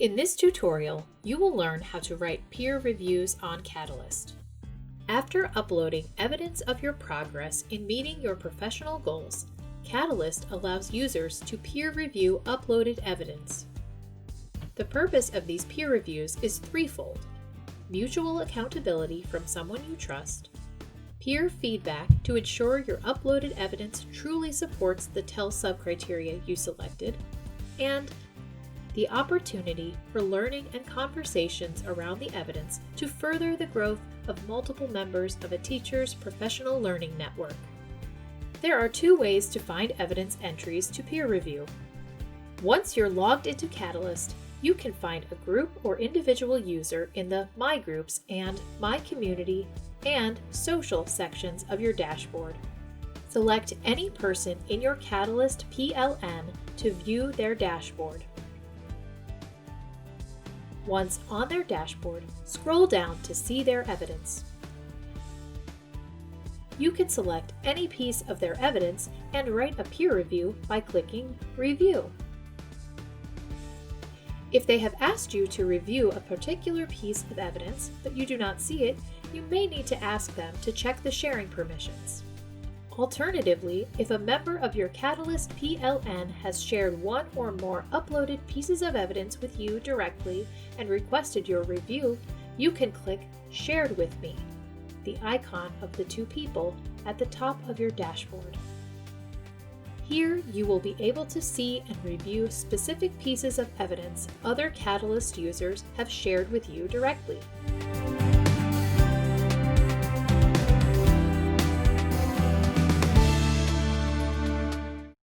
In this tutorial, you will learn how to write peer reviews on Catalyst. After uploading evidence of your progress in meeting your professional goals, Catalyst allows users to peer review uploaded evidence. The purpose of these peer reviews is threefold: mutual accountability from someone you trust, peer feedback to ensure your uploaded evidence truly supports the TEL subcriteria you selected, and the opportunity for learning and conversations around the evidence to further the growth of multiple members of a teacher's professional learning network. There are two ways to find evidence entries to peer review. Once you're logged into Catalyst, you can find a group or individual user in the My Groups and My Community and Social sections of your dashboard. Select any person in your Catalyst PLN to view their dashboard. Once on their dashboard, scroll down to see their evidence. You can select any piece of their evidence and write a peer review by clicking Review. If they have asked you to review a particular piece of evidence but you do not see it, you may need to ask them to check the sharing permissions. Alternatively, if a member of your Catalyst PLN has shared one or more uploaded pieces of evidence with you directly and requested your review, you can click Shared with Me, the icon of the two people at the top of your dashboard. Here, you will be able to see and review specific pieces of evidence other Catalyst users have shared with you directly.